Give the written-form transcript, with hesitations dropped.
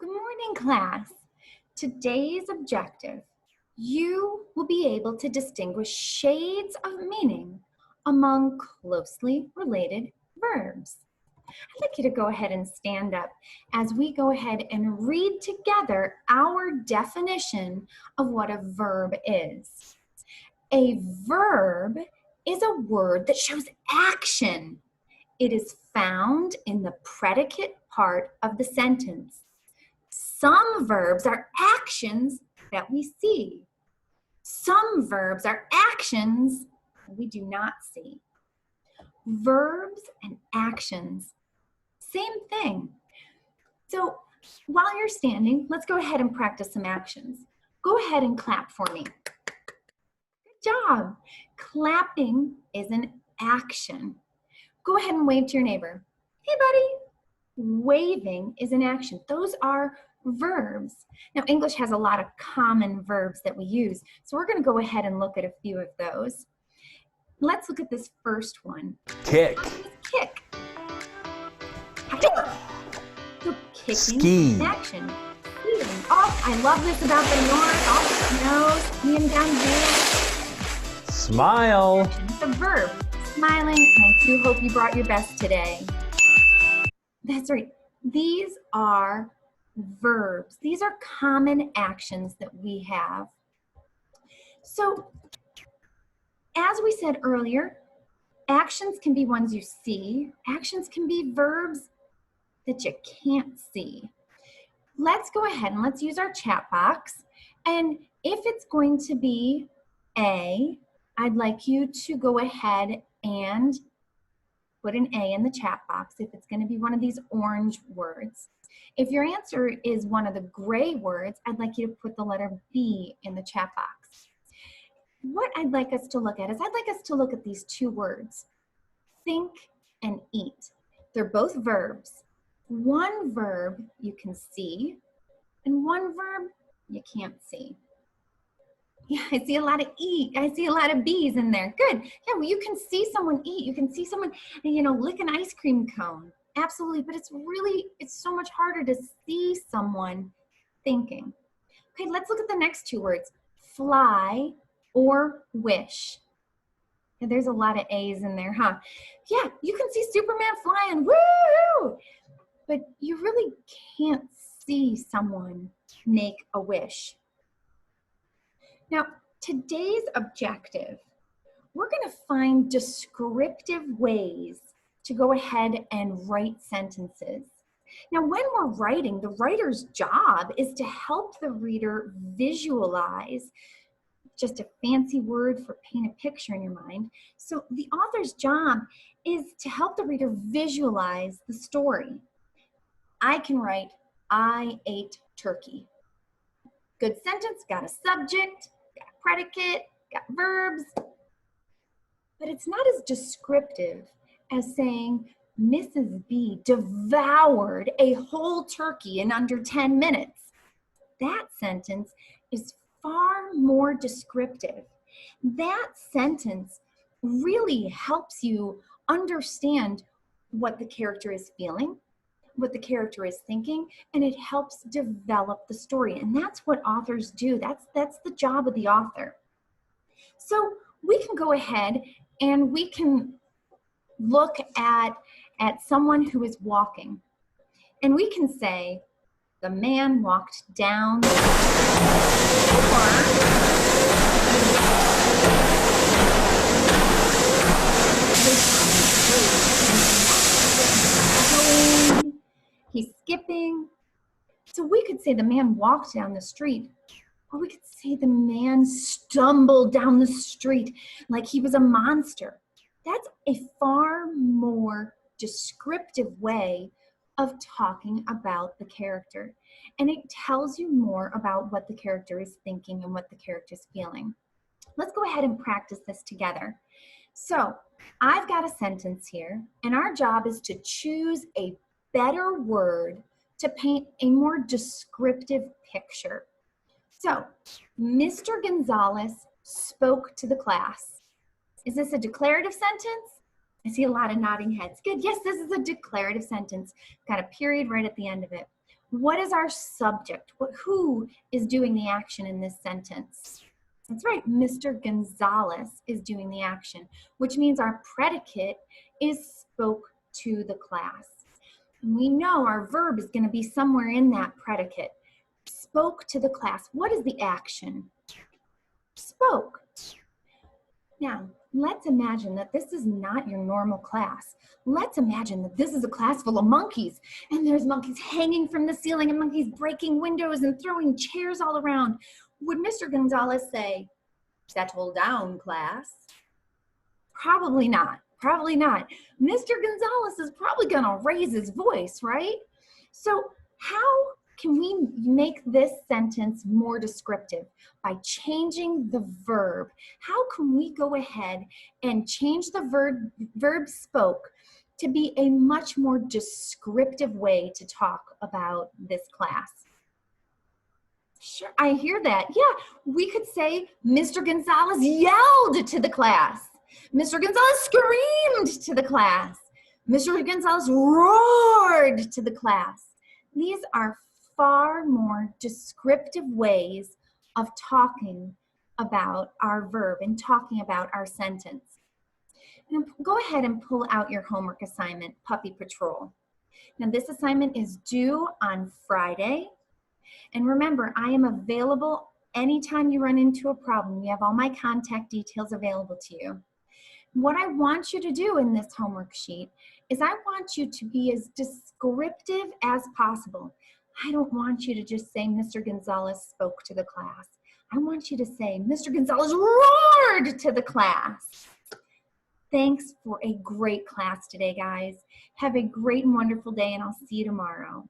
Good morning, class. Today's objective, you will be able to distinguish shades of meaning among closely related verbs. I'd like you to go ahead and stand up as we go ahead and read together our definition of what a verb is. A verb is a word that shows action. It is found in the predicate part of the sentence. Some verbs are actions that we see. Some verbs are actions we do not see. Verbs and actions, same thing. So while you're standing, let's go ahead and practice some actions. Go ahead and clap for me. Good job. Clapping is an action. Go ahead and wave to your neighbor. Hey, buddy. Waving is an action. Those are verbs. Now, English has a lot of common verbs that we use, so we're going to go ahead and look at a few of those. Let's look at this first one. Kick. Kick. So kicking Ski. is an action. Skiing. Oh, I love this about the north. All the snow, skiing down here. Smile. It's a verb. Smiling. I do hope you brought your best today. That's right. These are verbs. These are common actions that we have. So, as we said earlier, actions can be ones you see. Actions can be verbs that you can't see. Let's go ahead and let's use our chat box. And if it's going to be A, I'd like you to go ahead and put an A in the chat box if it's going to be one of these orange words. If your answer is one of the gray words, I'd like you to put the letter B in the chat box. What I'd like us to look at is I'd like us to look at these two words, think and eat. They're both verbs. One verb you can see and one verb you can't see. Yeah, I see a lot of eat. I see a lot of B's in there. Good. Yeah, well, you can see someone eat. You can see someone, lick an ice cream cone. Absolutely. But it's so much harder to see someone thinking. Okay, let's look at the next two words, fly or wish. And there's a lot of A's in there, huh? Yeah, you can see Superman flying. Woo! But you really can't see someone make a wish. Now, today's objective, we're going to find descriptive ways to go ahead and write sentences. Now, when we're writing, the writer's job is to help the reader visualize, just a fancy word for paint a picture in your mind. So the author's job is to help the reader visualize the story. I can write, I ate turkey. Good sentence, got a subject, got a predicate, got verbs, but it's not as descriptive as saying Mrs. B devoured a whole turkey in under 10 minutes. That sentence is far more descriptive. That sentence really helps you understand what the character is feeling, what the character is thinking, and it helps develop the story. And that's what authors do. That's the job of the author. So we can go ahead and we can look at someone who is walking. And we can say, the man walked down the he's skipping. So we could say the man walked down the street, or we could say the man stumbled down the street like he was a monster. That's a far more descriptive way of talking about the character. And it tells you more about what the character is thinking and what the character is feeling. Let's go ahead and practice this together. So I've got a sentence here, and our job is to choose a better word to paint a more descriptive picture. So, Mr. Gonzalez spoke to the class. Is this a declarative sentence? I see a lot of nodding heads. Good, yes, this is a declarative sentence. Got a period right at the end of it. What is our subject? Who is doing the action in this sentence? That's right, Mr. Gonzalez is doing the action, which means our predicate is spoke to the class. And we know our verb is going to be somewhere in that predicate. Spoke to the class. What is the action? Spoke. Now, let's imagine that this is not your normal class. Let's imagine that this is a class full of monkeys, and there's monkeys hanging from the ceiling and monkeys breaking windows and throwing chairs all around. Would Mr. Gonzalez say, "Settle down, class"? Probably not. Probably not. Mr. Gonzalez is probably going to raise his voice, right? So how can we make this sentence more descriptive? By changing the verb. How can we go ahead and change the verb spoke to be a much more descriptive way to talk about this class? Sure, I hear that. Yeah, we could say Mr. Gonzalez yelled to the class. Mr. Gonzalez screamed to the class. Mr. Gonzalez roared to the class. These are far more descriptive ways of talking about our verb and talking about our sentence. Now, go ahead and pull out your homework assignment, Puppy Patrol. Now, this assignment is due on Friday. And remember, I am available anytime you run into a problem. You have all my contact details available to you. What I want you to do in this homework sheet is I want you to be as descriptive as possible. I don't want you to just say Mr. Gonzalez spoke to the class. I want you to say Mr. Gonzalez roared to the class. Thanks for a great class today, guys. Have a great and wonderful day, and I'll see you tomorrow.